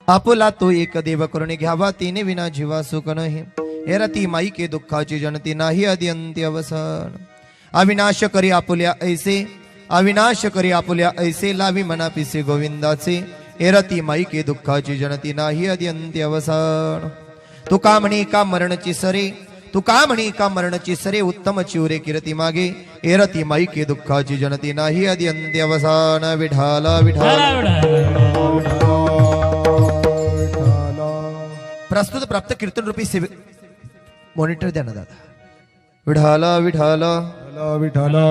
आपुला तो एक देव करुणे घ्यावा तिने विना जीवा सुख नाही हेरती माई के दुःखाची जनती नाही आदि अंत्य अवसान अविनाश करी आपुल्या ऐसे अविनाश करी आपुल्या ऐसे लावी मना पिसे गोविंदाचे हेरती माई के दुःखाची जनती नाही आदि अंत्य अवसान तुका म्हणे का मरणची सरे तुका म्हणे का मरणची सरे उत्तम चिवरे किरती मागे एरती माई के दुःखाची जनती नाही आदि अंत्य अवसान विठाला विठाला प्रस्तुत प्राप्त कीर्तन रूपी सेवे मॉनिटर द्या ना दादा विठाला विठाला विठाला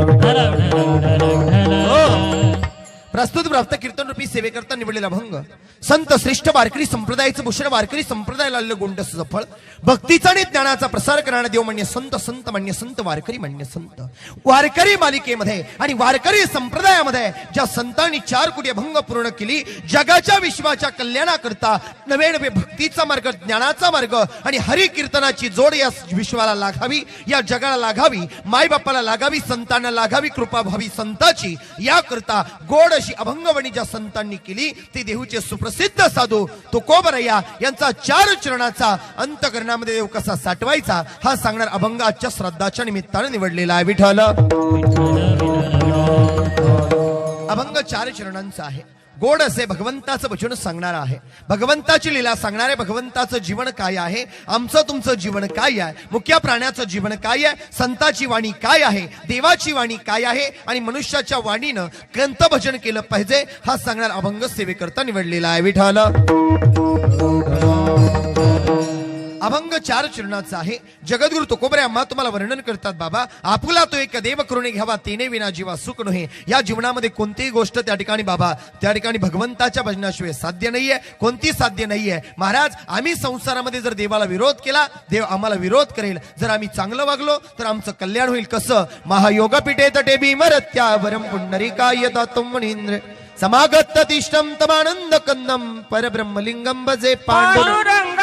प्रस्तुत प्राप्त कीर्तन रूपी सेवेकरता निवडलेला भंग संत श्रेष्ठ वारकरी संप्रदायाचं भूषण वारकरी संप्रदायाला आलेलं गोंडस फळ भक्तीचा आणि ज्ञानाचा प्रसार करणारा देव म्हणजे संत संत म्हणजे संत वारकरी म्हणजे संत वारकरी मालिकेमध्ये आणि वारकरी संप्रदायामध्ये ज्या संतांनी 4 कोटी भंग पूर्ण केली जगाच्या विश्वाच्या कल्याणाकरता नवे नवे भक्तीचा मार्ग ज्ञानाचा मार्ग आणि हरी कीर्तनाची जोड या विश्वाला लागावी या जगाला लागावी माय बापाला लागावी संतांना लागावी कृपा व्हावी संताची याकरता गोड अशी अभंगवणी ज्या संतांनी केली ती देहूचे सुप्रसिद्ध साधू तुकोबरय्या यांचा 4 चरणाचा अंतकरणामध्ये देव कसा साठवायचा हा सांगणार अभंग आजच्या श्राद्धाच्या निमित्ताने निवडलेला आहे विठ्ठल अभंग 4 चरणांचा आहे गोड असे भगवंताचं वचन सांगणार आहे भगवंताची लीला सांगणारे भगवंताचं जीवन काय आहे आमचं तुमचं जीवन काय आहे मुख्य प्राण्याचं जीवन काय आहे संताची वाणी काय आहे देवाची वाणी काय आहे आणि मनुष्याच्या वाणीनं कोणतं भजन केलं पाहिजे हा सांगणार अभंग सेवेकरता निवडलेला आहे विठ्ठल अभंग 4 चरणाचा आहे जगद्गुरु तुकोबरे अम्मा तुम्हाला वर्णन करतात बाबा आपुला तो एक देव करुणे घ्यावा तिने विना जीवा सुख नये या जीवनामध्ये कोणतीही गोष्ट त्या ठिकाणी बाबा त्या ठिकाणी भगवंताच्या भजनाशिवाय साध्य नाहीये कोणती साध्य नाहीये महाराज आम्ही संसारामध्ये जर देवाला विरोध केला देव आम्हाला विरोध करेल जर आम्ही चांगलं वागलो तर आमचं कल्याण होईल कसं महायोगपीठे तटे भीमरत्या वरम पुंडरीकाय दातुम मुनींद्र समागत तिष्ठम तमानंद कंदम परब्रह्मलिंगम भजे पांडुरंग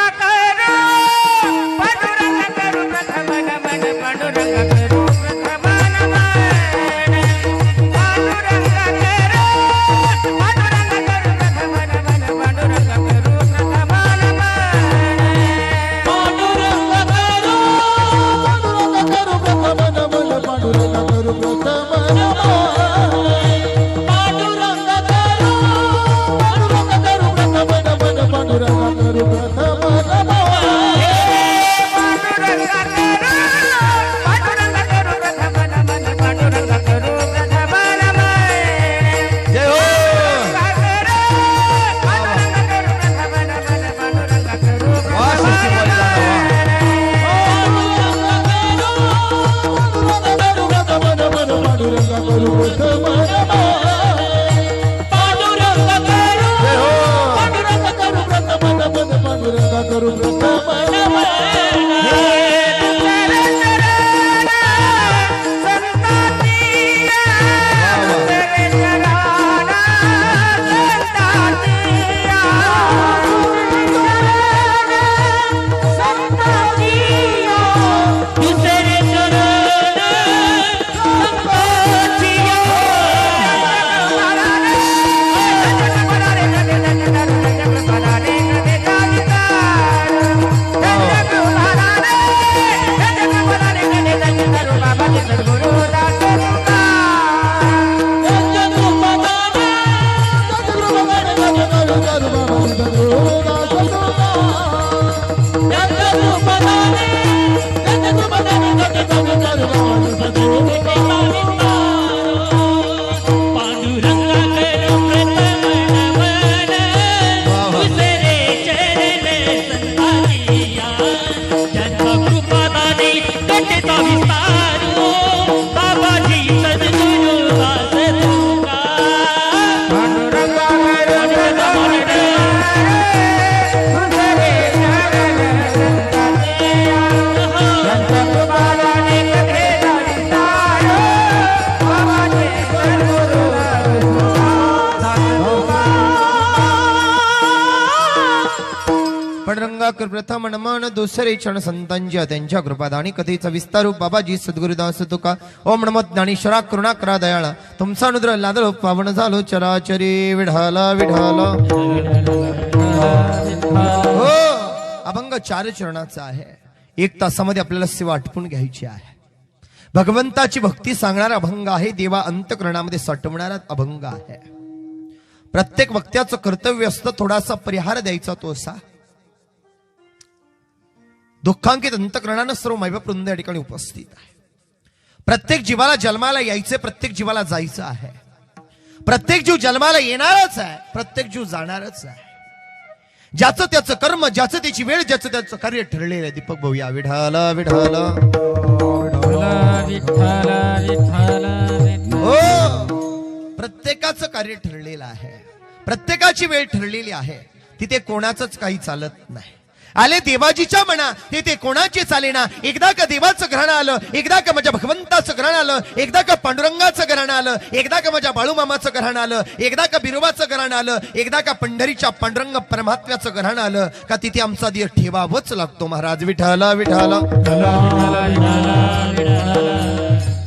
पांडुरंगाकर प्रथम नमन दुसरे क्षण संतांच्या त्यांच्या कृपादानी कथेचा विस्तारू बाबाजी सद्गुरुदास तुका ओम नमो ज्ञानेश्वरा करुणा करा दयाळा तुमचा अनुग्रह लादलो पावन झालो चराचरी विढाला विढाला चार चरणाचा आहे. 1 तासामध्ये आपल्याला सेवा आटपून घ्यायची आहे. भगवंताची भक्ती सांगणारा अभंग आहे. देवा अंतःकरणामध्ये साठवणारा अभंग आहे. प्रत्येक वक्त्याचं कर्तव्य असतं थोडासा परिहार द्यायचा. तो असा दुःखांकित अंतःकरणानं सर्व मैबाप वृंद या ठिकाणी उपस्थित आहे. प्रत्येक जीवाला जन्माला यायचे, प्रत्येक जीवाला जायचं आहे. प्रत्येक जीव जन्माला येणारच आहे, प्रत्येक जीव जाणारच आहे. ज्याचं त्याचं कर्म, ज्याचं त्याची वेळ, ज्याचं त्याचं कार्य ठरलेलं आहे. दीपक भाऊ या. विठाल विठाल हो, प्रत्येकाचं कार्य ठरलेलं आहे, प्रत्येकाची वेळ ठरलेली आहे. तिथे कोणाचंच काही चालत नाही. आले देवाजीच्या म्हणा, ते कोणाचे चालेना. एकदा का देवाचं घराणं आलं, एकदा का माझ्या भगवंताचं घराणं आलं, एकदा का पांडुरंगाचं घराणं आलं, एकदा का माझ्या बाळूमामाचं घराणं आलं, एकदा का बिरोबाचं घराणं आलं, एकदा का पंढरीच्या पांडुरंग परमात्म्याचं घराणं आलं का तिथे आमचा दिर ठेवावंच लागतो. महाराज विठाला विठाला.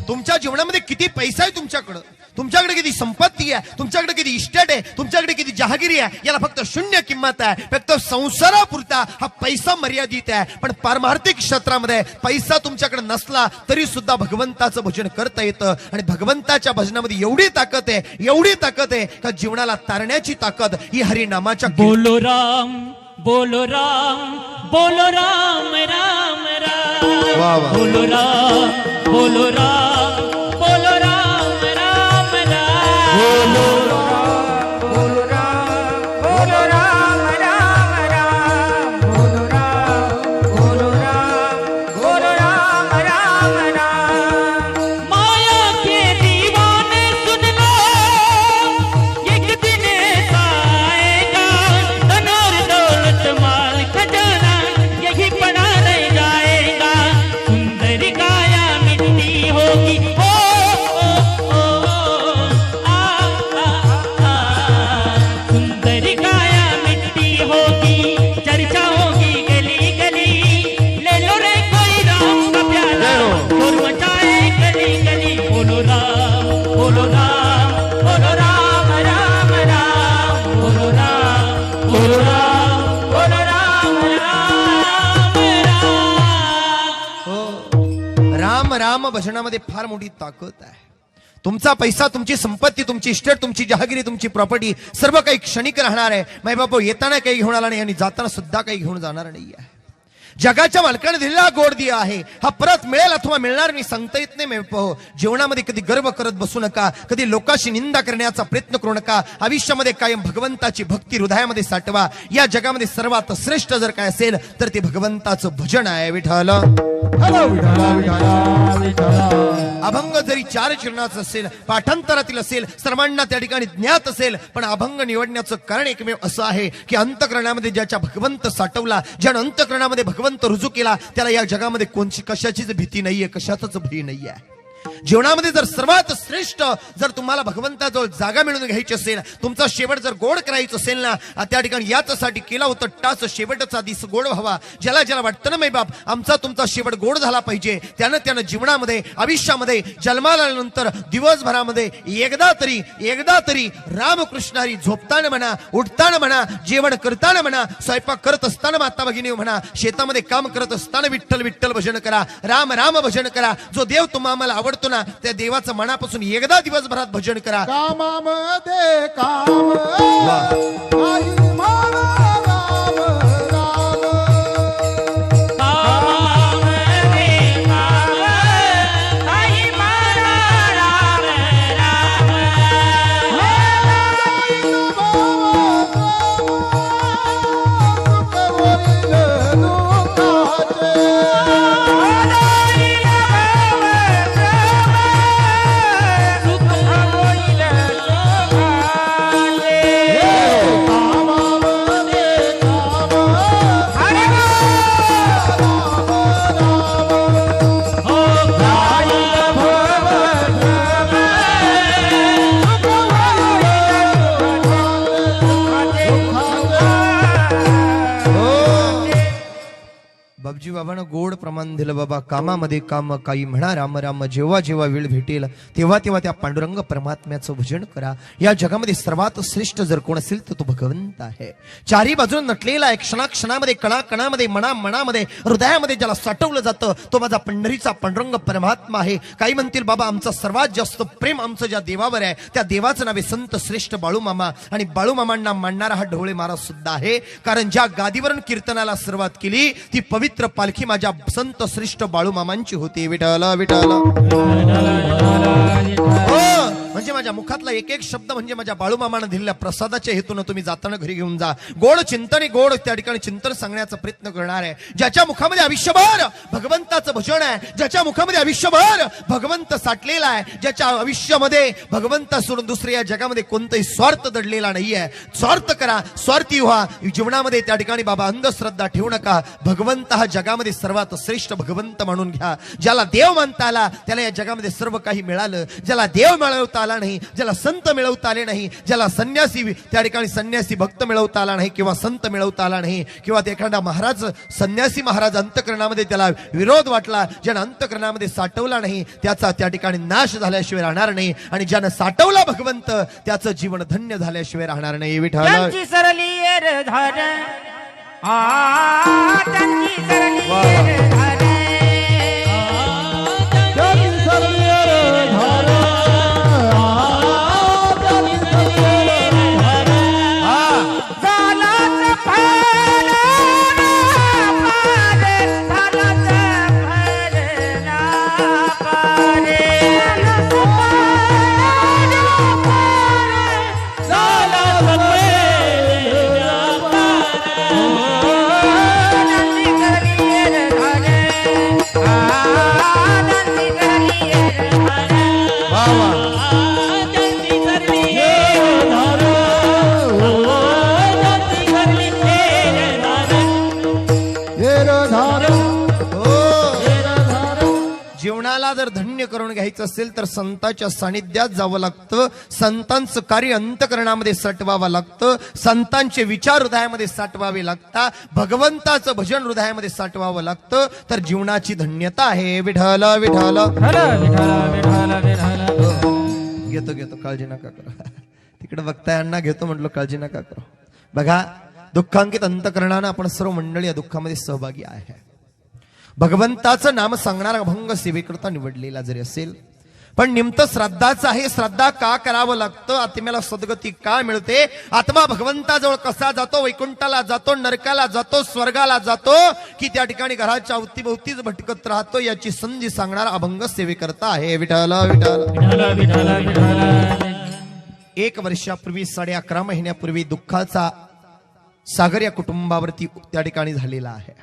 तुमच्या जीवनामध्ये किती पैसा आहे तुमच्याकडं, तुमच्याकडे किती संपत्ती आहे, तुमच्याकडे किती इस्टेट आहे, तुमच्याकडे किती जहागिरी आहे, याला फक्त शून्य किंमत आहे. फक्त संसारापुरता हा पैसा मर्यादित आहे. पण पारमार्थिक क्षेत्रामध्ये पैसा तुमच्याकडे नसला तरी सुद्धा भगवंताचं भजन करता येतं. आणि भगवंताच्या भजनामध्ये एवढी ताकद आहे, एवढी ताकद आहे का जीवनाला तारण्याची ताकद ही हरिनामाच्या. बोलो राम बोलो राम बोलो राम राम राम. बोलो राम बोलो राम बोलो राम राम राम. बोलो राम बोलो राम बोलो राम राम राम. बोलो राम बोलो राम बोलो राम राम राम. माया के दीवाने सुन लो, एक दिन ऐसा आएगा धन और दौलत माल खजाना यही पड़ा रह जाएगा. सुंदर काया मिट्टी होगी ओ सुंदर काया मिट्टी होगी. चर्चा होगी गली गली. ले लो रे कोई राम का प्याला, शोर मचाए गली गली. बोलो राम बोलो राम बोलो राम राम राम. बोलो राम बोलो राम बोलो राम राम राम. हो, राम राम भजनामध्ये फार मोठी ताकद आहे. तुमचा पैसा, तुमची संपत्ती, तुमची इस्टेट, तुमची जहागिरी, तुमची प्रॉपर्टी सर्व काही क्षणिक राहणार आहे. माय बापू येताना काही घेऊन आला नाही आणि जाताना सुद्धा काही घेऊन जाणार नाही आहे. जगाच्या मालकाने दिलेला गोड दिया आहे, हा परत मिळेल अथवा मिळणार नाही सांगता येत नाही. हो, जीवनामध्ये कधी गर्व करत बसू नका, कधी लोकांशी निंदा करण्याचा प्रयत्न करू नका. आयुष्यामध्ये कायम भगवंताची भक्ती हृदयामध्ये साठवा. या जगामध्ये सर्वात श्रेष्ठ जर काय असेल तर ते भगवंताचं भजन आहे. विठाल अभंग जरी 4 चरणाचं असेल, पाठांतरातील असेल, सर्वांना त्या ठिकाणी ज्ञात असेल, पण अभंग निवडण्याचं कारण एकमेव असं आहे की अंतःकरणामध्ये ज्याच्या भगवंत साठवला, ज्यानं अंतःकरणामध्ये भगवंत रुजू केला, त्याला या जगामध्ये कोणची कशाचीच भीती नाहीये, कशाचाच भय नाहीये. जीवनामध्ये जर सर्वात श्रेष्ठ जर तुम्हाला भगवंताजवळ जागा मिळवून घ्यायची असेल, तुमचा शेवट जर गोड करायचं असेल ना, त्या ठिकाणी याच्यासाठी केला होता टास शेवटचा दिस गोड व्हावा. ज्याला ज्याला वाटतं ना बाप आमचा तुमचा शेवट गोड झाला पाहिजे, त्यानं जीवनामध्ये आयुष्यामध्ये जन्माला आल्यानंतर दिवसभरामध्ये एकदा तरी रामकृष्णारी झोपताना म्हणा, उठताना म्हणा, जेवण करताना म्हणा, स्वयंपाक करत असताना माता भगिनी म्हणा, शेतामध्ये काम करत असताना विठ्ठल विठ्ठल भजन करा, राम राम भजन करा. जो देव तुम्हाला आवडतो ना त्या देवाचं मनापासून एकदा दिवसभरात भजन करा. कामामध्ये काम आई मारा राम राम. कामामध्ये काम आई मारा राम राम. कामामध्ये बाबजी बाबांना गोड प्रमाण दिलं बाबा. कामामध्ये काम काही म्हणा राम राम. जेव्हा जेव्हा वेळ भेटेल तेव्हा तेव्हा त्या पांडुरंग परमात्म्याचं भजन करा. या जगामध्ये सर्वात श्रेष्ठ जर कोण असेल तर तो भगवंत आहे. चारी बाजून नटलेला आहे, क्षणाक्षणामध्ये कणाकणामध्ये मनामध्ये हृदयामध्ये ज्याला साठवलं जातं तो माझा पंढरीचा पांडुरंग परमात्मा आहे. काही म्हणतील बाबा आमचं सर्वात जास्त प्रेम आमचं ज्या देवावर आहे त्या देवाचं नाव आहे संत श्रेष्ठ बाळूमामा. आणि बाळूमामांना मानणारा हा ढवळे महाराज सुद्धा आहे. कारण ज्या गादीवरून कीर्तनाला सुरुवात केली ती पवित्र पालखी माझ्या संत श्रेष्ठ बाळूमामांची होती. विठ्ठल विठ्ठल. हो, म्हणजे माझ्या मुखातला एक एक शब्द म्हणजे माझ्या बाळूमामानं दिलेल्या प्रसादाच्या हेतून तुम्ही जाताना घरी घेऊन जा. गोड चिंतन गोड त्या ठिकाणी चिंतन सांगण्याचा प्रयत्न करणार आहे. ज्याच्या मुखामध्ये आयुष्यभर भगवंताचं भजन आहे, ज्याच्या मुखामध्ये आयुष्यभर भगवंत साठलेला आहे, ज्याच्या आयुष्यामध्ये भगवंता सोडून दुसऱ्या या जगामध्ये कोणताही स्वार्थ दडलेला नाहीये. स्वार्थ करा, स्वार्थी व्हा जीवनामध्ये. त्या ठिकाणी बाबा अंधश्रद्धा ठेवू नका. भगवंत हा जगामध्ये सर्वात श्रेष्ठ भगवंत म्हणून घ्या. ज्याला देव मानता आला त्याला या जगामध्ये सर्व काही मिळालं. ज्याला देव मिळवता आला नाही, ज्याला संत मिळवता आले नाही, ज्याला संन्यासी त्या ठिकाणी संन्यासी भक्त मिळवता आला नाही किंवा संत मिळवता आला नाही, किंवा एखादा महाराज संन्यासी महाराज अंतकरणामध्ये त्याला विरोध वाटला, ज्यानं अंतकरणामध्ये साठवला नाही त्याचा त्या ठिकाणी नाश झाल्याशिवाय राहणार नाही. आणि ज्यानं साठवला भगवंत त्याचं जीवन धन्य झाल्याशिवाय राहणार नाही. विठ्ठल त्यांची सरली येर धार, त्यांची सरली येर धार, त्यांची सरली येर धार, त्यांची सरली येर धार. झालाच फळ ना पारे, जीवनाला जर धन्य करून घ्यायचं असेल तर संतांच्या सानिध्यात जावं लागतं. संतांचं कार्य अंतकरणामध्ये साठवावं लागतं. संतांचे विचार हृदयामध्ये साठवावे लागतात. भगवंताचं भजन हृदयामध्ये साठवावं लागतं. तर जीवनाची धन्यता आहे. विठ्ठल विठ्ठल. घेतो काळजी नका करू. तिकडे बघताय अण्णा घेतो म्हटलं, काळजी नका करू. बघा, दुःखांकित अंतकरणानं आपण सर्व मंडळी या दुःखामध्ये सहभागी आहे. भगवंताचं नाम सांगणारा अभंग सेवेकरता निवडलेला जरी असेल पण निमित्त श्रद्धाचं आहे. श्रद्धा का करावं लागतं, आत्म्याला सद्गती का मिळते, आत्मा भगवंताजवळ कसा जातो, वैकुंठाला जातो, नरकाला जातो, स्वर्गाला जातो, की त्या ठिकाणी घराच्या अवतीभोवतीच भटकत राहतो, याची संधी सांगणारा अभंग सेवेकरता आहे. विठ्ठल विठ्ठल. 1 वर्षापूर्वी 11.5 महिन्यापूर्वी दुःखाचा सागर या कुटुंबावरती त्या ठिकाणी झालेला आहे.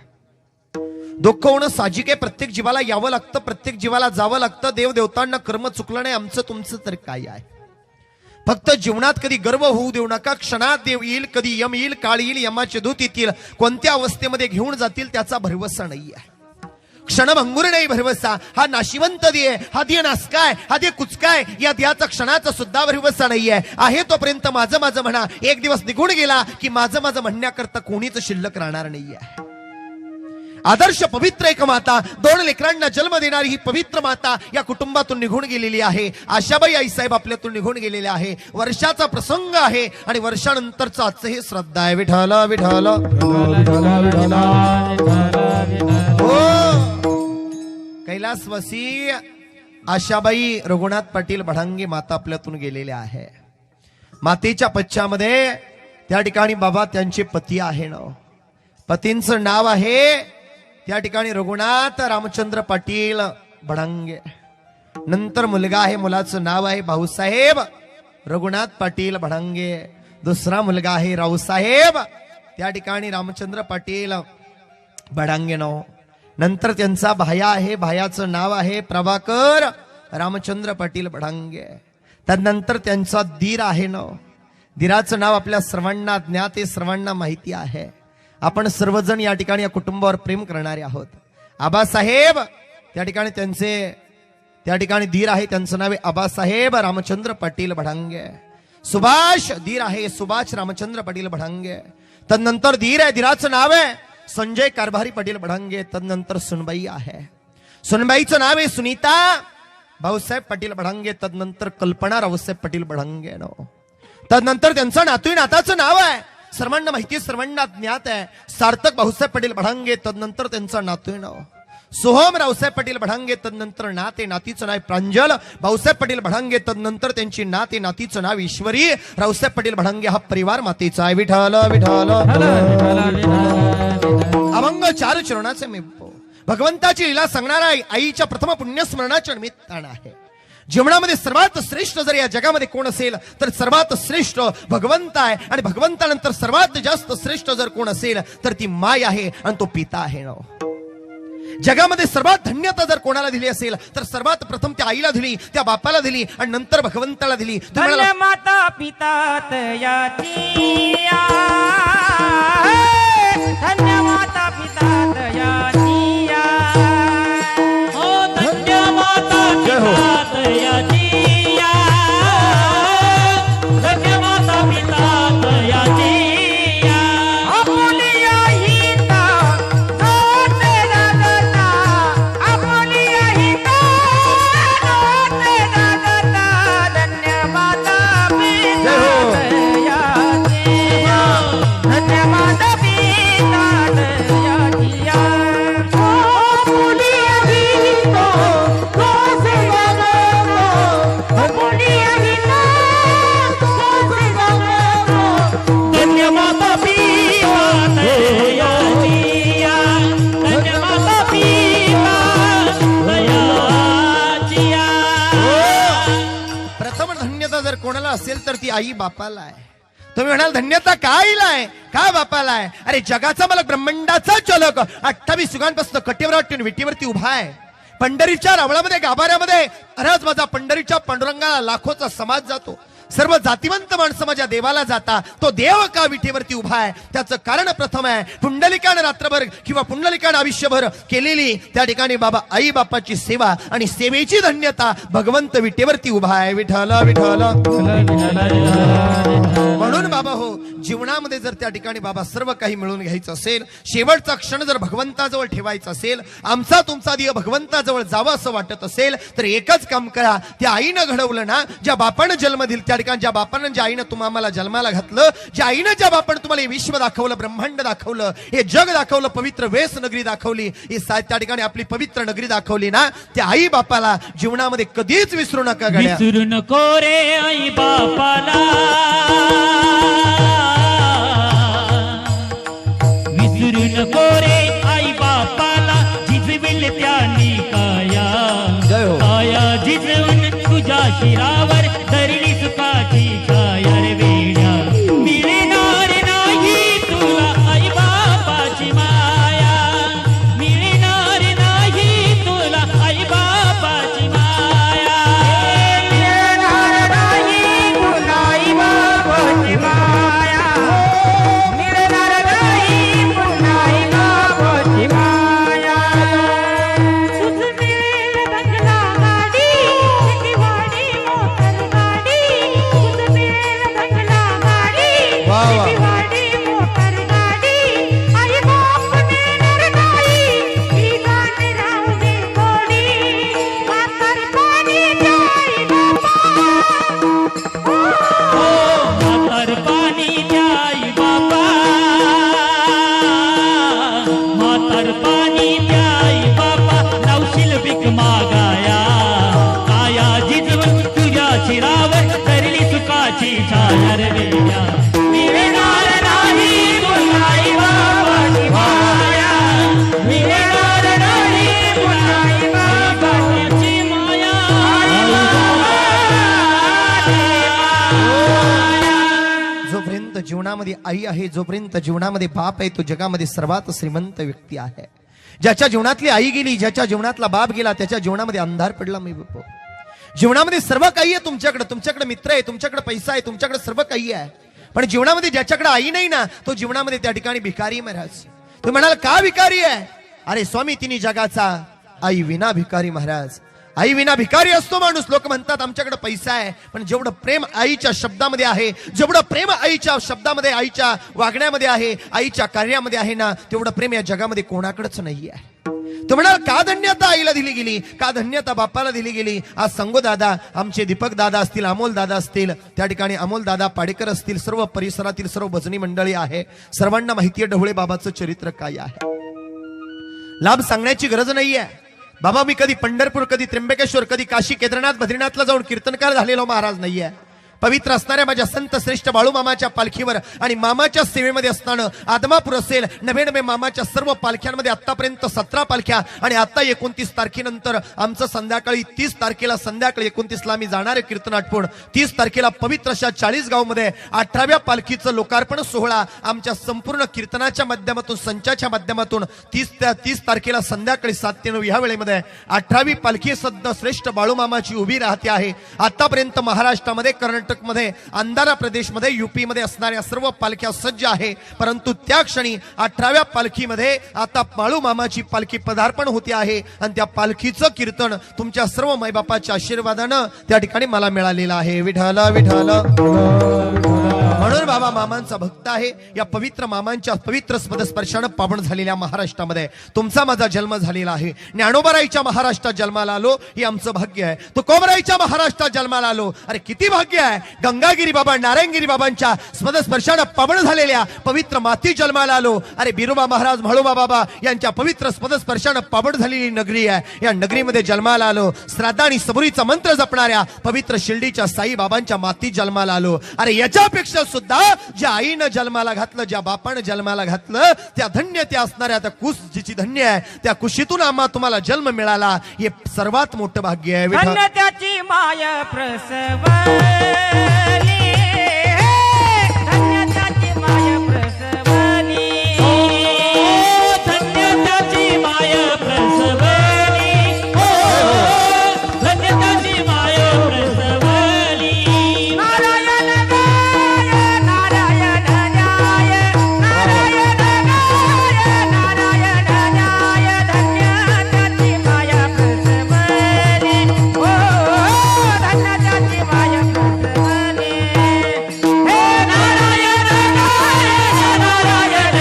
दुःख होणं साहजिक आहे. प्रत्येक जीवाला यावं लागतं, प्रत्येक जीवाला जावं लागतं. देव देवतांना कर्म चुकलं नाही, आमचं तुमचं तर काय आहे. फक्त जीवनात कधी गर्व होऊ देऊ नका. क्षणात देव येईल, कधी यम येईल, काळ येईल, यमाचे दूत येतील, कोणत्या अवस्थेमध्ये घेऊन जातील त्याचा भरवसा नाही आहे. क्षणभंगुर नाही भरवसा. हा नाशिवंत देह, हा देह नासकाय, हा देह कुचकाय, या देहाचा क्षणाचा सुद्धा भरवसा नाहीये. आहे तोपर्यंत माझं माझं म्हणा. एक दिवस निघून गेला की माझं माझं म्हणण्याकरता कोणीच शिल्लक राहणार नाहीये. आदर्श पवित्र एक माता, 2 लेकरांना जन्म देणारी ही पवित्र माता या कुटुंबातून निघून गेलेली आहे. आशाबाई आईसाहेब आपल्यातून निघून गेलेले आहे. वर्षाचा प्रसंग आहे आणि वर्षानंतरचा आजचं हे श्रद्धा आहे. विठ्ठल विठ्ठल. हो, कैलासवासी आशाबाई रघुनाथ पाटील भडांगे माता आपल्यातून गेलेल्या आहे. मातेच्या पश्चामध्ये त्या ठिकाणी बाबा त्यांचे पती आहे ना, पतींचं नाव आहे त्या ठिकाणी रघुनाथ रामचंद्र पाटील भडांगे. नंतर मुलगा आहे, मुलाचं नाव आहे भाऊसाहेब रघुनाथ पाटील भडांगे. दुसरा मुलगा आहे रावसाहेब त्या ठिकाणी रामचंद्र पाटील भडांगे नाव. नंतर त्यांचा भाया आहे, भायाचं नाव आहे प्रभाकर रामचंद्र पाटील भडांगे. त्यानंतर त्यांचा दीर आहे ना, दीराचं नाव आपल्या सर्वांना ज्ञात आहे, सर्वांना माहिती आहे. आपण सर्वजण या ठिकाणी या कुटुंबावर प्रेम करणारे आहोत. आबासाहेब त्या ठिकाणी त्यांचे त्या ठिकाणी दीर आहे, त्यांचं नाव आहे आबासाहेब रामचंद्र पाटील भडांगे. सुभाष दीर आहे, सुभाष रामचंद्र पाटील भडांगे. तदनंतर दीर आहे, दीराचं नाव आहे संजय कारभारी पाटील बढांगे. तदनंतर सुनबाई आहे, सुनबाईचं नाव आहे सुनीता भाऊसाहेब पाटील बढांगे. तदनंतर कल्पना रावसाहेब पाटील बढांगे. तदनंतर त्यांचं नातू नाताचं नाव आहे, सर्वांना माहिती आहे, सर्वांना ज्ञात आहे, सार्थक भाऊसाहेब पाटील बढांगे. तदनंतर त्यांचं नातू नाव सोहम रावसाहेब पाटील बढांगे. तदनंतर नाते नातीचं नाव प्रांजल भाऊसाहेब पाटील बढांगे. तदनंतर त्यांची नाते नातीचं नाव ईश्वरी रावसाहेब पाटील बढांगे. हा परिवार मातेचा आहे. विठाल विठाल अभंग 4 चरणाचे मी भगवंताची लीला सांगणारा आईच्या प्रथम पुण्यस्मरणाच्या निमित्तानं आहे. जीवनामध्ये सर्वात श्रेष्ठ जर या जगामध्ये कोण असेल तर सर्वात श्रेष्ठ भगवंत आहे. आणि भगवंतानंतर सर्वात जास्त श्रेष्ठ जर कोण असेल तर ती माय आहे आणि तो पिता आहे. जगामध्ये सर्वात धन्यता जर कोणाला दिली असेल तर सर्वात प्रथम त्या आईला दिली, त्या बापाला दिली आणि नंतर भगवंताला दिली. धन्य माता पिता तयाची, धन्य माता पिता तयाची, धन्य माता पिता तयाची, धन्य माता पिता तयाची. कोणाला असेल तर ती आई बापाला आहे. तुम्ही म्हणाल धन्यता काय आईला आहे, काय बापाला आहे? अरे जगाचा मालक, ब्रह्मांडाचा चालक 28 युगांपासून कटेवर विटीवरती उभा आहे. पंढरीच्या रावळामध्ये गाभाऱ्यामध्ये अरज माझा पंढरीच्या पांडुरंगाला लाखोचा समाज जातो. सर्व जातिवंत माणसं माझ्या देवाला जाता. तो देव का विठेवरती उभा आहे त्याचं कारण प्रथम आहे पुंडलिकानं रात्रभर किंवा पुंडलिकानं आयुष्यभर केलेली त्या ठिकाणी बाबा आई बापाची सेवा आणि सेवेची धन्यता. भगवंत विठेवरती उभा आहे. विठ्ठल विठ्ठल. म्हणून बाबा हो, जीवनामध्ये जर त्या ठिकाणी बाबा सर्व काही मिळून घ्यायचं असेल, शेवटचा क्षण जर भगवंताजवळ ठेवायचा असेल, आमचा तुमचा दिय भगवंताजवळ जावं असं वाटत असेल तर एकच काम करा. त्या आईनं घडवलं ना, ज्या बापानं जन्म दिला, त्या ठिकाणी ज्या बापानं ज्या आईनं तुम्हाला जन्माला घातलं, ज्या आईनं ज्या बापानं तुम्हाला हे विश्व दाखवलं, ब्रह्मांड दाखवलं, हे जग दाखवलं, पवित्र वेस नगरी दाखवली, ही त्या ठिकाणी आपली पवित्र नगरी दाखवली ना, त्या आई बापाला जीवनामध्ये कधीच विसरू नका. विसरू नको रे आई बापाला, विसरू नको रे आई बापाला. झिजविल त्यांनी काया, काया झिजवून तुझ्या शिरावर धरली सुखाची छाया रे वेड्या. मिळणार नाही तुला आई बापाची माया, मिळणार नाही तुला आई बापाची माया, मिळणार नाही तुला आई बापाची माया, मिळणार नाही पुन्हा आई बापाची माया. तुझ मिळेल बंगला गाडी, शिटीवाडी मोटर गाडी, तुझ मिळेल बंगला गाडी, शिटीवाडी मोटर गाडी. आई बाप मिळणार नाही ही गाणी राहू दे गोडी, म्हातारपणी जाई बापा, म्हातारपणी जाई बापा, म्हातारपणी जाई बापा. नवशील भीक मागाया, काया झिजवून तुझ्या शिरावर धरली सुखाची छाया रे वेड्या. मिळणार नाही तुला आई बापाची माया, मिळणार नाही तुला आई बापाची माया. जोपर्यंत जीवनामध्ये आई आहे, जोपर्यंत जीवनामध्ये बाप आहे, तो जगामध्ये सर्वात श्रीमंत व्यक्ती आहे. ज्याच्या जीवनातली आई गेली, ज्याच्या जीवनातला बाप गेला, त्याच्या जीवनामध्ये अंधार पडला. मी बाप जीवनामध्ये सर्व काही आहे तुमच्याकडे, तुमच्याकडे मित्र आहे, तुमच्याकडे पैसा आहे, तुमच्याकडे सर्व काही आहे, पण जीवनामध्ये ज्याच्याकडे आई नाही ना, तो जीवनामध्ये त्या ठिकाणी भिकारी महाराज. तुम्ही म्हणाल का भिकारी आहे? अरे स्वामी, तिने जगाचा आई विना भिकारी महाराज. आई विना भिकारी असतो माणूस. लोक म्हणतात आमच्याकडे पैसा आहे, पण जेवढं प्रेम आईच्या शब्दामध्ये आहे, जेवढं प्रेम आईच्या शब्दामध्ये, आईच्या वागण्यामध्ये आहे, आईच्या कार्यामध्ये आहे ना, तेवढं प्रेम या जगामध्ये कोणाकडेच नाही आहे. तो म्हणाल का धन्यता आईला दिली गेली, का धन्यता बापाला दिली गेली. आज संगो दादा, आमचे दीपक दादा असतील, अमोल दादा असतील, त्या ठिकाणी अमोल दादा पाडेकर असतील, सर्व परिसरातील सर्व भजनी मंडळी आहे. सर्वांना माहिती आहे ढवळे बाबाचं चरित्र काय आहे. लाभ सांगण्याची गरज नाहीये. बाबा मी कधी पंढरपूर, कधी त्र्यंबकेश्वर, कधी काशी, केदारनाथ, बद्रीनाथला जाऊन कीर्तनकार झालेलो महाराज नाहीये. पवित्र असणाऱ्या माझ्या संत श्रेष्ठ बाळूमामाच्या पालखीवर आणि मामाच्या सेवेमध्ये असताना आदमापूर असेल, नवे मामाच्या सर्व पालख्यांमध्ये आतापर्यंत 17 पालख्या आणि आता 29 तारखेनंतर आमचं संध्याकाळी 30 तारखेला संध्याकाळी 29ला आम्ही जाणारे कीर्तन आटपून 30 तारखेला पवित्र अशा 40 गावमध्ये 18व्या पालखीचं लोकार्पण सोहळा आमच्या संपूर्ण कीर्तनाच्या माध्यमातून, संचाच्या माध्यमातून 30 तारखेला संध्याकाळी 7 ते 9 या वेळेमध्ये 18वी पालखी संत श्रेष्ठ बाळूमामाची उभी राहते आहे. आतापर्यंत महाराष्ट्रामध्ये, कर्नाटक मध्ये, अंधारा प्रदेशमध्ये, युपी मध्ये असणाऱ्या सर्व पालख्या सज्ज आहे. परंतु त्या क्षणी 18व्या पालखीमध्ये आता बाळूमामाची पालखी पदार्पण होते आहे आणि त्या पालखीचं कीर्तन तुमच्या सर्व मायबापाच्या आशीर्वादानं त्या ठिकाणी मला मिळालेलं आहे. विठ्ठल विठ्ठल. म्हणून बाबा मामांचा भक्त आहे. या पवित्र मामांच्या पवित्र पदस्पर्शानं पावन झालेल्या महाराष्ट्रामध्ये तुमचा माझा जन्म झालेला आहे. ज्ञानोबाराईच्या महाराष्ट्रात जन्माला आलो हे आमचं भाग्य आहे. तुकोबराईच्या महाराष्ट्रात जन्माला आलो, अरे किती भाग्य आहे. गंगागिरी बाबा, नारायणगिरी बाबांच्या पदस्पर्शानं पावन झालेल्या पवित्र माती जन्माला आलो. अरे बिरोबा महाराज, म्हाळोबा बाबा यांच्या पवित्र पदस्पर्शानं पावन झालेली नगरी आहे. या नगरीमध्ये जन्माला आलो. श्राद्ध आणि सबुरीचा मंत्र जपणाऱ्या पवित्र शिर्डीच्या साई बाबांच्या माती जन्माला आलो. अरे याच्यापेक्षा सुद्धा ज्या आईनं जन्माला घातलं, ज्या बापानं जन्माला घातलं, त्या धन्य त्या असणाऱ्या त्या कुश जिची धन्य आहे, त्या कुशीतून आम्हा तुम्हाला जन्म मिळाला, हे सर्वात मोठं भाग्य आहे. विठ्ठल. धन्य त्याची माय प्रसवली, धन्य त्याची माय प्रसवली, धन्य त्याची माय प्रसवली, धन्य त्याची माय प्रसवली. नारायण गाय, नारायण जाय, नारायण गाय, नारायण जाय, धन्य त्याची माय प्रसवली, धन्य त्याची माय प्रसवली. हे नारायण गाय, नारायण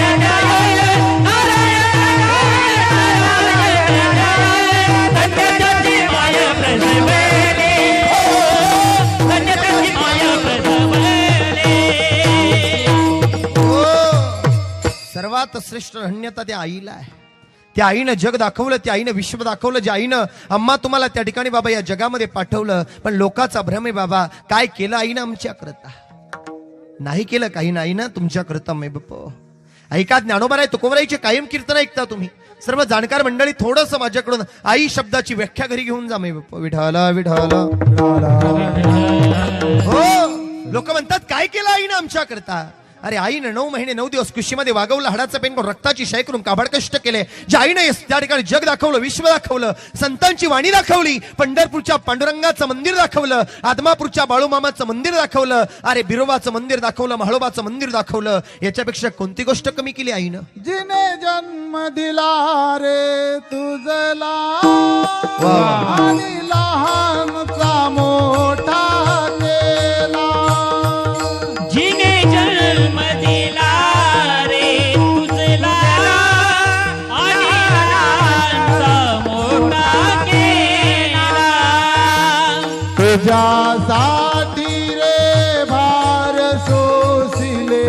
जाय, नारायण गाय, नारायण जाय, धन्य त्याची माय प्रसवली, धन्य त्याची माय प्रसवली. हो. सर्वात श्रेष्ठ धन्यता त्या आईला आहे. त्या आईनं जग दाखवलं, त्या आईनं विश्व दाखवलं, ज्या आईनं अम्मा तुम्हाला त्या ठिकाणी बाबा या जगामध्ये पाठवलं. पण लोकांचा भ्रम आहे बाबा, काय केलं आईनं आमच्या करता? नाही केलं काही नाही ना तुमच्या करता मै बाप. ऐका, ज्ञानोबाराय तुकोबराईचे कायम कीर्तन ऐकता तुम्ही सर्व जाणकार मंडळी. थोडंसं माझ्याकडून आई शब्दाची व्याख्या घरी घेऊन जा मै बाप. विठ्ठल विठ्ठल. हो, लोक म्हणतात काय केलं आईनं आमच्या करता? अरे आईनं 9 महिने 9 दिवस कुशीमध्ये वागवलं, हाडाचं पेन करून रक्ताची शाई करून काबाड कष्ट केले. ज्या आईनं त्या ठिकाणी जग दाखवलं, विश्व दाखवलं, संतांची वाणी दाखवली, पंढरपूरच्या पांडुरंगाचं मंदिर दाखवलं, आदमापूरच्या बाळूमामाचं मंदिर दाखवलं, अरे बिरोबाचं मंदिर दाखवलं, म्हाळोबाचं मंदिर दाखवलं. याच्यापेक्षा कोणती गोष्ट कमी केली आईनं? जिने जन्म दिला रे तुझला आणि लहानचा मोठा केला. जिने जन्म दिला रे तुझला आणि लहानचा मोठा केला. तुझ्यासाठी रे भार सोसिले,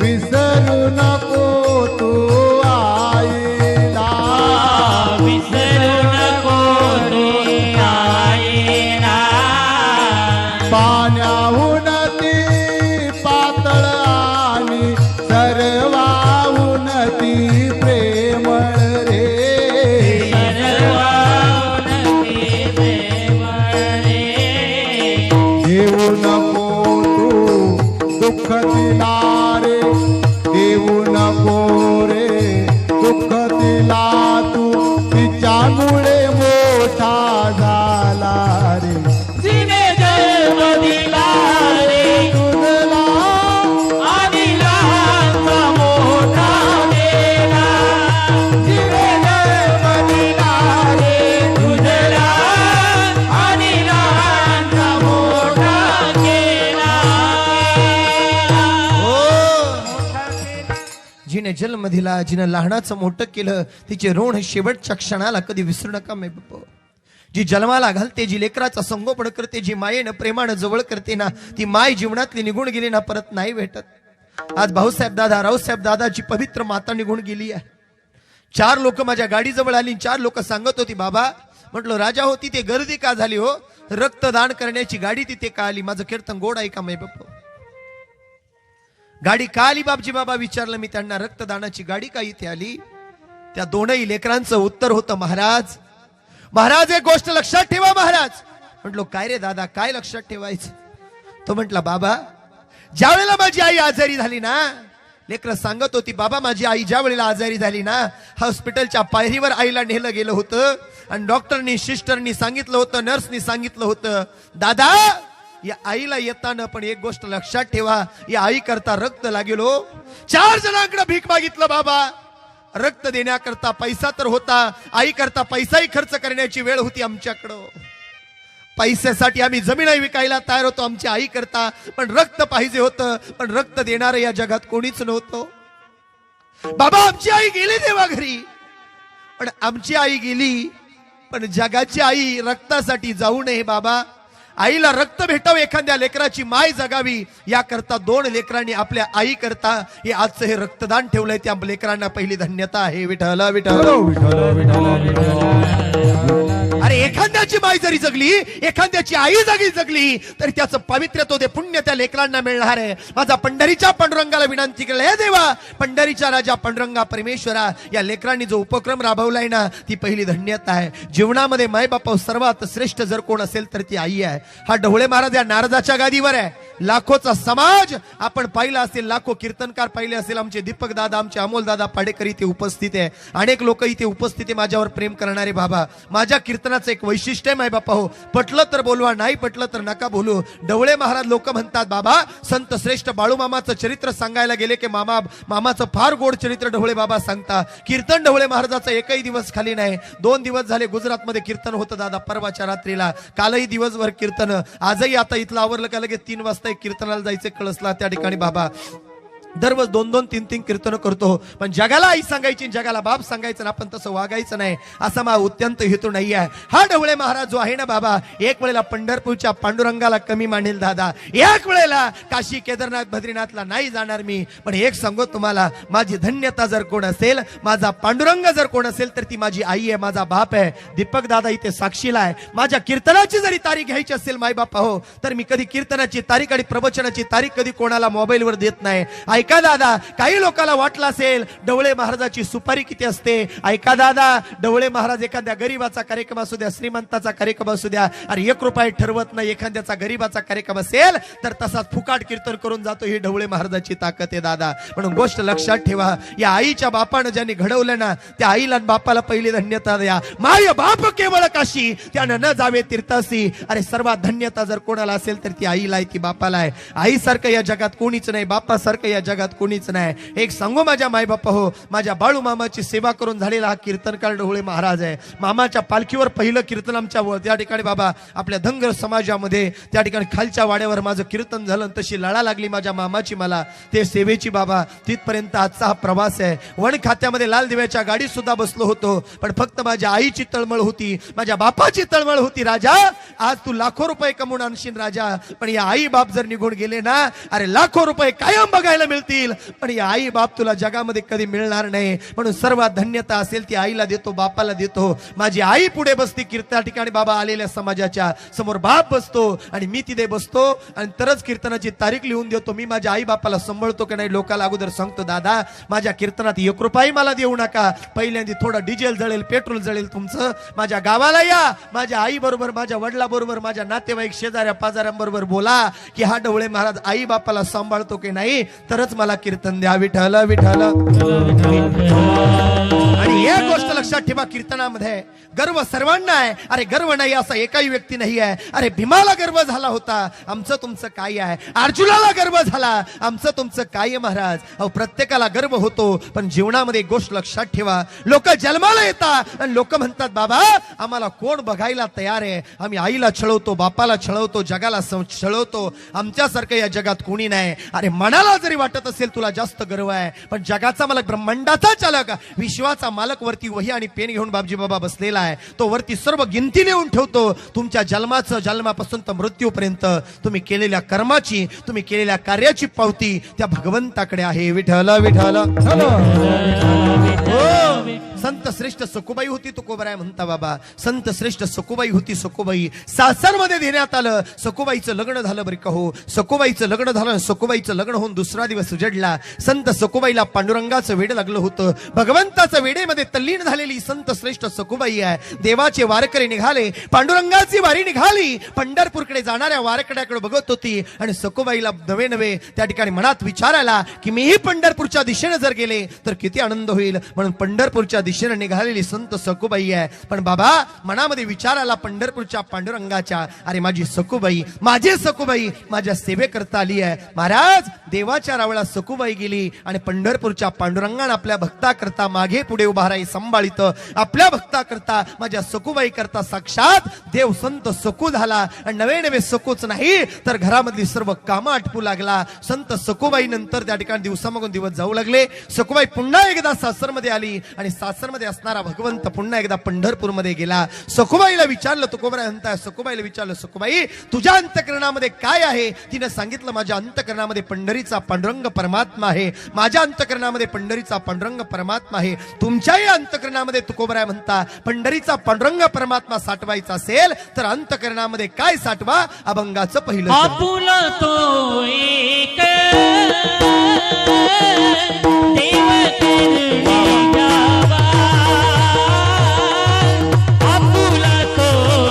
विसरू नको तू आईला. विसरू नको तू आईला. पाण्याहून ती पातळ आणि सर्वाहून ती प्रेमळ रे. सर्वाहून ती प्रेमळ रे. जन्म दिला, जिनं लहानाचं मोठं केलं, तिचे ऋण शेवटच्या क्षणाला कधी विसरू नका माय बाप. जी जन्माला घालते, जी लेकराचा संगोपन करते, जी मायेनं प्रेमानं जवळ करते ना, ती माय जीवनातली निघून गेली ना परत नाही भेटत. आज भाऊसाहेब दादा, रावसाहेब दादाची पवित्र माता निघून गेली आहे. 4 लोक माझ्या गाडीजवळ आली, 4 लोक सांगत होती, बाबा म्हटलं राजा हो तिथे गर्दी का झाली हो, रक्तदान करण्याची गाडी तिथे का आली? माझं कीर्तन गोड आहे का माय बाप? गाडी का आली बापजी बाबा विचारलं मी त्यांना, रक्तदानाची गाडी का इथे आली? त्या दोनही लेकरांचं उत्तर होतं, महाराज महाराज एक गोष्ट लक्षात ठेवा महाराज. म्हटलो काय रे दादा, काय लक्षात ठेवायचं? तो म्हटला, बाबा ज्या वेळेला माझी आई आजारी झाली ना, लेकरं सांगत होती, बाबा माझी आई ज्या वेळेला आजारी झाली ना, हॉस्पिटलच्या पायरीवर आईला नेलं गेलं होतं आणि डॉक्टरनी, सिस्टरनी सांगितलं होतं, नर्सनी सांगितलं होतं, दादा या आईला येताना पण एक गोष्ट लक्षात ठेवा, या आई करता रक्त लागेलो. 4 जणांकडे भीक मागितलं बाबा, रक्त देण्याकरता पैसा तर होता, आई करता पैसाही खर्च करण्याची वेळ होती आमच्याकडं. पैशासाठी आम्ही जमीनही विकायला तयार होतो आमची आई करता, पण रक्त पाहिजे होतं, पण रक्त देणार या जगात कोणीच नव्हतं. बाबा आमची आई गेली देवा घरी, पण आमची आई गेली, पण जगाची आई रक्तासाठी जाऊ नये बाबा. आईला रक्त भेटावं, एखाद्या लेकराची माय जगावी, याकरता 2 लेकरांनी आपल्या आई करता हे आजचं हे रक्तदान ठेवलंय. त्या लेकरांना पहिली धन्यता आहे. विठ्ठल विठ्ठल अरे एखाद्याची माय जरी जगली, एखाद्याची आई जगी जगली, तरी त्याचं पवित्रत्व ते पुण्य त्या लेकरांना मिळणार आहे. माझा पंढरीच्या पांडुरंगाला विनंती केली, हे देवा पंढरीच्या राजा पांडुरंगा परमेश्वरा, या लेकरांनी जो उपक्रम राबवलाय ना, ती पहिली धन्यता आहे. जीवनामध्ये मायबापा सर्वात श्रेष्ठ जर कोण असेल तर ती आई आहे. हा ढवळे महाराज या नारदाच्या गादीवर आहे. लाखोचा समाज आपण पाहिला असेल, लाखो कीर्तनकार पाहिले असेल. आमचे दीपक दादा, आमचे अमोल दादा पाडेकर इथे उपस्थित आहे, अनेक लोक इथे उपस्थित आहे माझ्यावर प्रेम करणारे. बाबा माझ्या कीर्तनाचं एक वैशिष्ट्य आहे माय बापा हो, पटलं तर बोलवा, नाही पटलं तर नका बोलू. ढवळे महाराज लोक म्हणतात, बाबा संत श्रेष्ठ बाळूमामाचं चरित्र सांगायला गेले की मामाचं फार गोड चरित्र ढवळे बाबा सांगता. कीर्तन ढवळे महाराजाचा एकही दिवस खाली नाही. 2 दिवस झाले गुजरातमध्ये कीर्तन होतं दादा, परवाच्या रात्रीला, कालही दिवसभर कीर्तन, आजही आता इथलं आवरलं का लगेच 3 वाजता कीर्तनाला जायचे कळसला त्या ठिकाणी. बाबा दररोज 2-2, 3-3 कीर्तन करतो, पण जगाला आई सांगायची, जगाला बाप सांगायचं ना, आपण तसं वागायचं नाही, असा मा अत्यंत हेतू नाही आहे. हा ढवळे महाराज जो आहे ना बाबा, एक वेळेला पंढरपूरच्या पांडुरंगाला कमी मानेल दादा, एक वेळेला काशी केदारनाथ बद्रीनाथला नाही जाणार मी, पण एक सांगतो तुम्हाला, माझी धन्यता जर कोण असेल, माझा पांडुरंग जर कोण असेल तर ती माझी आई आहे, माझा बाप आहे. दीपक दादा इथे साक्षीला आहे. माझ्या कीर्तनाची जरी तारीख घ्यायची असेल माय बापा हो, तर मी कधी कीर्तनाची तारीख आणि प्रवचनाची तारीख कधी कोणाला मोबाईलवर देत नाही. ऐका दादा, काही लोकांना वाटलं असेल ढवळे महाराजाची सुपारी किती असते. ऐका दादा, ढवळे महाराज एखाद्या गरीबाचा कार्यक्रम असू द्या, श्रीमंताचा कार्यक्रम असू द्या, अरे 1 रुपया ठरवत नाही. एखाद्याचा गरीबाचा कार्यक्रम असेल तर तसाच फुकाट कीर्तन करून जातो. ही ढवळे महाराजाची ताकद आहे दादा. म्हणून गोष्ट लक्षात ठेवा, या आईच्या बापानं ज्यांनी घडवलं ना, त्या आईला आणि बापाला पहिली धन्यता द्या. माय बाप केवळ काशी, त्यानं न जावे तीर्थासी. अरे सर्वात धन्यता जर कोणाला असेल तर ती आईला आहे, ती बापाला आहे. आईसारखं या जगात कोणीच नाही, बापासारखं या जगात कोणीच नाही. एक सांगू माझ्या माय बापा हो, माझ्या बाळू मामाची सेवा करून झालेला हा कीर्तनकार ढवळे महाराज आहे. मामाच्या पालखीवर पहिलं कीर्तन आमच्या त्या ठिकाणी बाबा आपल्या धनगर समाजामध्ये, त्या ठिकाणी खालच्या वाड्यावर माझं कीर्तन झालं. तशी लढा लागली माझ्या मामाची मला ते सेवेची बाबा. तिथपर्यंत आजचा हा प्रवास आहे. वन खात्यामध्ये लाल दिव्याच्या गाडीत सुद्धा बसलो होतो, पण फक्त माझ्या आईची तळमळ होती, माझ्या बापाची तळमळ होती. राजा आज तू लाखो रुपये कमवून आणशील राजा, पण या आई बाप जर निघून गेले ना, अरे लाखो रुपये कायम बघायला मिळतील, पण या आई बाप तुला जगामध्ये कधी मिळणार नाही. म्हणून सर्वात धन्यता असेल ती आईला देतो, बापाला देतो. माझी आई पुढे बसती कीर्तन ठिकाणी बाबा, आलेल्या समाजाच्या समोर बाप बसतो आणि मी तिथे बसतो आणि तरच कीर्तनाची तारीख लिहून देतो. मी माझ्या आई बापाला सांभाळतो की नाही लोकांना अगोदर सांगतो, दादा माझ्या कीर्तनात 1 रुपयाही मला देऊ नका, पहिल्यांदा थोडं डिझेल जळेल, पेट्रोल जळेल तुमचं, माझ्या गावाला या, माझ्या आई बरोबर, माझ्या वडिला बरोबर, माझ्या नातेवाईक शेजाऱ्या पाजाऱ्यांबरोबर बोला की हा ढवळे महाराज आई बापाला सांभाळतो की नाही, तरच मला कीर्तन द्या. विठ्ठल विठ्ठल. आणि एक गोष्ट लक्षात लक्षात ठेवा कीर्तनामध्ये गर्व सर्वांना आहे. अरे गर्व नाही असा एकाही व्यक्ती नाही आहे. अरे भीमाला गर्व झाला होता, आमचं तुमचं काय आहे? अर्जुनाला गर्व झाला, आमचं तुमचं काय आहे महाराज? अहो प्रत्येकाला गर्व होतो, पण जीवनामध्ये एक गोष्ट लक्षात ठेवा, लोक जन्माला येतात आणि लोक म्हणतात बाबा आम्हाला कोण बघायला तयार आहे? आम्ही आईला छळवतो, बापाला छळवतो, जगाला छळवतो, आमच्यासारखं या जगात कोणी नाही. अरे मनाला जरी वाटत असेल तुला जास्त गर्व आहे, पण जगाचा मालक, ब्रह्मांडाचा चालक, विश्वाचा मालक वरती वही आणि पेन घेऊन बापजी बाबा बसलेला आहे. तो वरती सर्व गिनती लिहून ठेवतो. तुमच्या जन्मापासून तर मृत्यूपर्यंत तुम्ही केलेल्या कर्माची, तुम्ही केलेल्या कार्याची पावती त्या भगवंताकडे आहे. विठ्ठल विठ्ठल. हो, संत श्रेष्ठ सखुबाई होती तुकोबराय म्हणता बाबा. संत श्रेष्ठ सखुबाई होती. सखुबाई सासरमध्ये देण्यात आलं. सखुबाईचं लग्न झालं बरं का हो. सखुबाईचं लग्न झालं. सखुबाईचं लग्न होऊन दुसरा दिवस उजडला. संत सखुबाईला पांडुरंगाचं वेड लागलं होतं. भगवंताचं वेडेमध्ये तल्लीन झालेली संत श्रेष्ठ सखुबाई आहे. देवाचे वारकरी निघाले, पांडुरंगाची वारी निघाली. पंढरपूरकडे जाणाऱ्या वारकड्याकडे बघत होती आणि सखुबाईला नवे नवे त्या ठिकाणी मनात विचार आला की मीही पंढरपूरच्या दिशेने जर गेले तर किती आनंद होईल. म्हणून पंढरपूरच्या दिशेने निघालेली संत सखुबाई आहे. पण बाबा मनामध्ये विचार आला पंढरपूरच्या पांडुरंगाच्या, अरे माझी सखुबाई, माझी सखुबाई माझ्या सेवेकरता आली आहे. महाराज देवाच्या रावळा सखुबाई गेली आणि पंढरपूरच्या पांडुरंगाने आपल्या भक्ताकरता मागे पुढे उभा राही सांभाळित. आपल्या भक्ताकरता, माझ्या सखुबाई करता साक्षात देव संत सखू झाला. आणि नवे नवे सखूच नाही तर घरामधली सर्व कामं आटपू लागला. संत सखुबाई नंतर त्या ठिकाणी दिवसामागून दिवस जाऊ लागले. सखुबाई पुन्हा एकदा सासरमध्ये आली आणि सासरमध्ये असणारा भगवंत पुन्हा एकदा पंढरपूरमध्ये गेला. सखुबाईला विचारलं, तुकोबराय म्हणताय, सखुबाईला विचारलं, सखुबाई तुझ्या अंतकरणामध्ये काय आहे? तिने सांगितलं, माझ्या अंतकरणामध्ये पंढरीचा पांडुरंग परमात्मा आहे. माझ्या अंतकरणामध्ये पंढरीचा पांडुरंग परमात्मा आहे. तुमच्याही अंतकरणामध्ये तुकोबराय म्हणता पंढरीचा पांडुरंग परमात्मा साठवायचा असेल तर अंतकरणामध्ये काय साठवा? अभंगाचं पहिलं आपुला तो एक देव करणी गावा. आपुला तो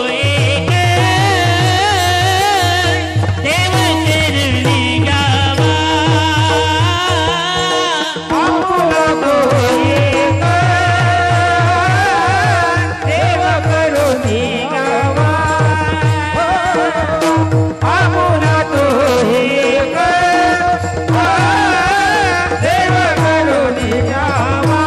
एक देव करणी गावा. आपुला तो एक देव करणी गावा. आपुला तो एक देव करुणी गावा.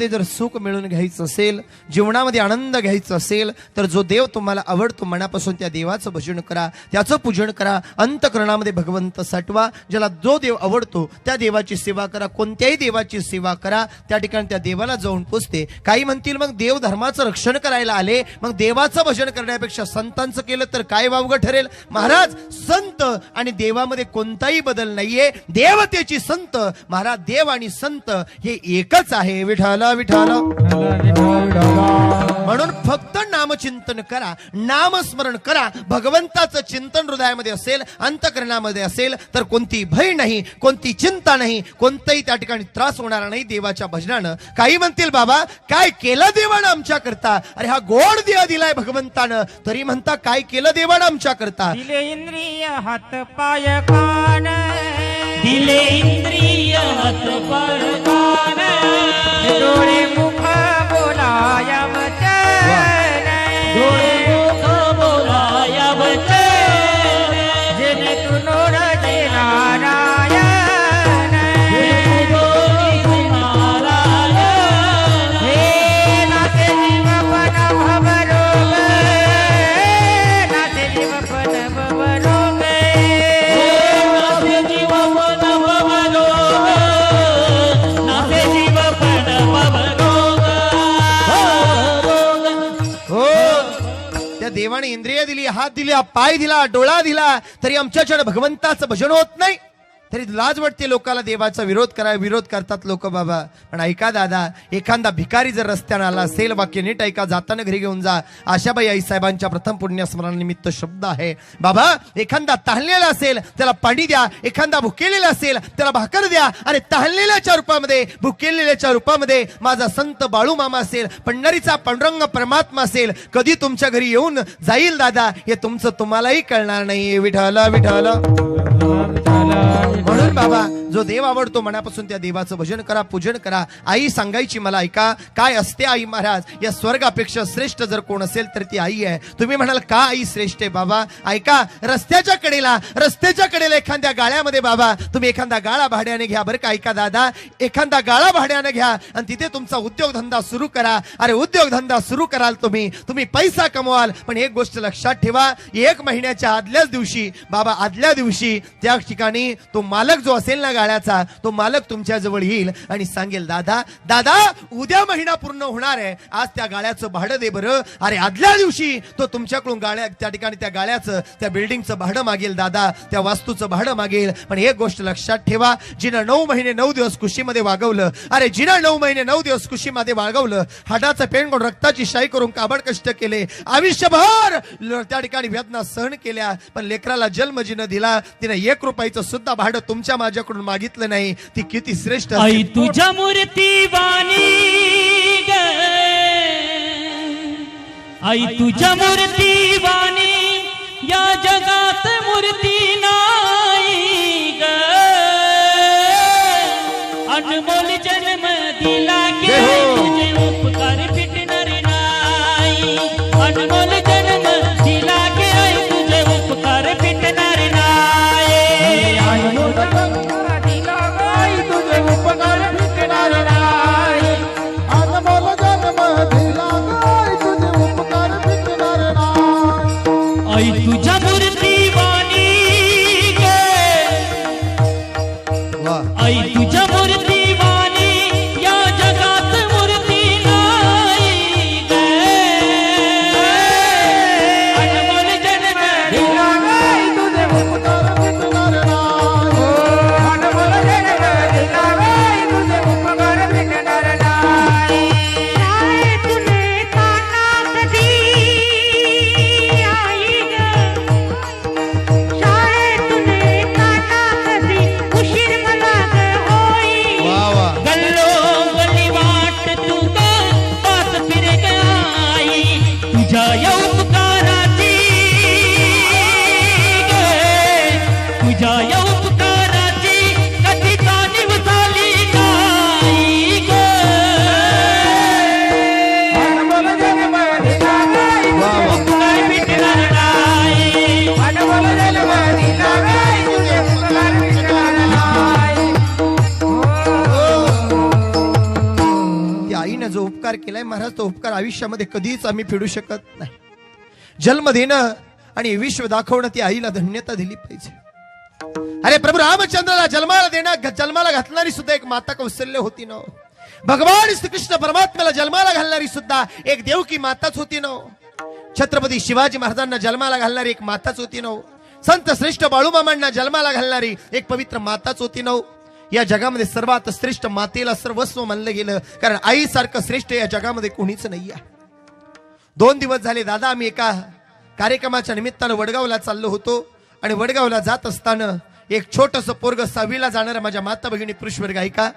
जीवनामध्ये जर सुख मिळून घ्यायचं असेल, जीवनामध्ये आनंद घ्यायचा असेल, तर जो देव तुम्हाला आवडतो मनापासून त्या देवाचं भजन करा, त्याचं पूजन करा, अंतःकरणामध्ये भगवंत साठवा. ज्याला जो देव आवडतो त्या देवाची सेवा करा, कोणत्याही देवाची सेवा करा, त्या ठिकाणी त्या देवाला जाऊन पोचते. काही म्हणतील मग देव धर्माचं रक्षण करायला आले, मग देवाचं भजन करण्यापेक्षा संतांचं केलं तर काय वावगं ठरेल? महाराज, संत आणि देवामध्ये कोणताही बदल नाहीये. देवतेची संत महाराज, देव आणि संत हे एकच आहे. विठाला विठाला. म्हणून फक्त नामचिंतन करा, नामस्मरण करा. भगवंताचं चिंतन हृदयामध्ये असेल, अंतःकरणामध्ये असेल, तर कोणती भय नाही, कोणती चिंता नाही, कोणताही त्या ठिकाणी त्रास होणार नाही देवाच्या भजनानं. काही म्हणतील बाबा काय केलं देवानं आमच्या करता? अरे हा गोड देव दिलाय भगवंतानं, तरी म्हणता काय केलं देवानं आमच्या करता? दिले इंद्रिय हात पाय कान, दिले इंद्रिय हात पाय कान, डोळे मुख बोलाया वचन, डोळे मुख बोलाया वचन, जेणे तू नोर दे नारायण, जेणे तू नोर दे नारायण, हे नाते जीवपन भवरोग, नाते जीवपन भवरोग, नाते जीवपन भवरोग, नाते जीवपन भवरोग. हो, त्या देवाने इंद्रिय दिली, हात दिला, पाय दिला, डोळा दिला, तरी आमच्याकडे भगवंताचं भजन होत नाही. तरी लाज वाटते लोकाला देवाचा विरोध करतात लोक बाबा. पण ऐका दादा, एखादा भिकारी जर रस्त्याने आला असेल, वाक्य नीट ऐका, जाताना घरी घेऊन जा. आशाबाई आई साहेबांच्या प्रथम पुण्यस्मरणानिमित्त शब्द आहे बाबा. एखादा तहानलेला असेल त्याला पाणी द्या, एखादा भुकेलेला असेल त्याला भाकर द्या. आणि तहानलेल्याच्या रूपामध्ये, भुकेलेल्याच्या रूपामध्ये माझा संत बाळू मामा असेल, पंढरीचा पांडुरंग परमात्मा असेल, कधी तुमच्या घरी येऊन जाईल दादा, हे तुमचं तुम्हालाही कळणार नाही. विठाला विठाला. म्हणून बाबा, जो देव आवडतो मनापासून त्या देवाचं भजन करा, पूजन करा. आई सांगायची मला, ऐका काय असते आई महाराज, या स्वर्गापेक्षा श्रेष्ठ जर कोण असेल तर ती आई आहे. तुम्ही म्हणाल का आई श्रेष्ठ आहे? बाबा ऐका, रस्त्याच्या कडेला एखाद्या गाळ्यामध्ये बाबा तुम्ही एखादा गाळा भाड्याने घ्या बरं का. ऐका दादा, एखादा गाळा भाड्याने घ्या आणि तिथे तुमचा उद्योगधंदा सुरू करा. अरे उद्योगधंदा सुरू कराल तुम्ही पैसा कमवाल. पण एक गोष्ट लक्षात ठेवा, 1 महिन्याच्या आदल्याच दिवशी बाबा, आदल्या दिवशी त्या ठिकाणी तो मालक जो असेल ना गाळ्याचा, तो मालक तुमच्या जवळ येईल आणि सांगेल, दादा उद्या महिना पूर्ण होणार आहे, आज त्या गाळ्याचं भाडं दे बरं. अरे आदल्या दिवशी तो तुमच्याकडून त्या ठिकाणी त्या गाळ्याचं, त्या बिल्डिंगचं भाडं मागेल दादा, त्या वास्तूचं भाडं मागेल. पण एक गोष्ट लक्षात ठेवा, जिनं 9 महिने 9 दिवस कुशीमध्ये वागवलं, अरे जिनं 9 महिने 9 दिवस कुशीमध्ये वागवलं, हाडाचं पेन करून रक्ताची शाई करून काबड कष्ट केले, आयुष्यभर त्या ठिकाणी वेदना सहन केल्या, पण लेकराला जन्म जिनं दिला, तिनं 1 रुपयाचं सुद्धा भाडं तुमच्या माझ्याकडून मागितलं नाही. ती किती श्रेष्ठ आई असेल. तुझ्या मूर्ती वाणी ग, आई तुझ्या मूर्ती वाणी, या जगात मूर्ती नाही ग. अनमोल जन्म दिला गे, तुझे उपकार फिटणार नाही. अनमोल जन्म दिला गे, तुझे उपकार फिटणार नाही. तुझे उपकार फिटणार नाही. अनमोल जन्म दिला गाय, तुझे उपकार फिटणार नाही. आई तुझ्या मूर्ती वाणी गे, वाह. आई तुझ्या मूर्ती वाणी, या जगात मूर्ती नाही ग. अनमोल जन्म दिला गाय, तुझे उपकार फिटणार नाही. अनमोल जन्म दिला गाय, तुझे उपकार फिटणार नाही. काय तुने ताना कधी आई ग, उपकार केलाय महाराज, तो उपकार आयुष्यामध्ये कधीच आम्ही फेडू शकत नाही. जन्म देणं आणि विश्व दाखवणं ती आईला धन्यता दिली पाहिजे. अरे प्रभू रामचंद्राला जन्माला घातणारी सुद्धा एक माता कौशल्य होती ना. भगवान श्रीकृष्ण परमात्म्याला जन्माला घालणारी सुद्धा एक देवकी माताच होती ना. छत्रपती शिवाजी महाराजांना जन्माला घालणारी एक माताच होती ना. संत श्रेष्ठ बाळूमामांना जन्माला घालणारी एक पवित्र माताच होती ना. या जगामध्ये सर्वात श्रेष्ठ मातेला सर्वस्व मानलं गेलं, कारण आईसारखं श्रेष्ठ या जगामध्ये कोणीच नाही आहे. 2 दिवस झाले दादा आम्ही एका कार्यक्रमाच्या निमित्तानं वडगावला चाललो होतो आणि वडगावला जात असताना एक छोटस पोरग 6वीला जाणारा, माझ्या माता भगिनी पुरुषवर्ग ऐका,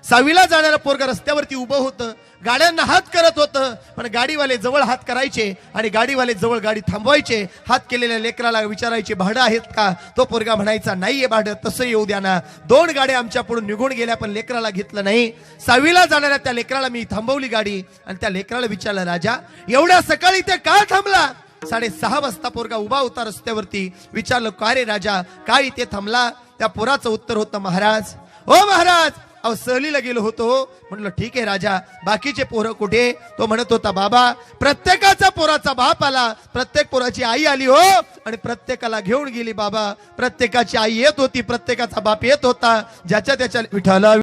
6वीला जाणारा पोरग रस्त्यावरती उभं होतं, गाड्यांना हात करत होतं, पण गाडीवाले जवळ हात करायचे आणि गाडीवाले जवळ गाडी थांबवायचे. हात केलेल्या लेकराला विचारायचे भाडं आहेत का? तो पोरगा म्हणायचा नाहीये भाडं, तसं येऊ द्या ना. 2 गाड्या आमच्या पुढून निघून गेल्या, पण लेकराला घेतलं नाही. 6वीला जाणाऱ्या त्या लेकराला मी थांबवली गाडी आणि त्या लेकराला विचारलं, राजा एवढ्या सकाळी ते का थांबला? 6:30 वाजता पोरगा उभा होता रस्त्यावरती. विचारलं का रे राजा, काय इथे थांबला? त्या पोराचं उत्तर होतं, महाराज ओ महाराज, अहो सहलीला गेलो होतो. म्हणलं ठीक आहे राजा, बाकीचे पोरं कुठे? तो म्हणत होता, बाबा प्रत्येकाचा पोराचा बाप आला, प्रत्येक पोराची आई आली हो, आणि प्रत्येकाला घेऊन गेली बाबा. प्रत्येकाची आई येत होती, प्रत्येकाचा बाप येत होता, ज्याच्या त्याच्या विठाला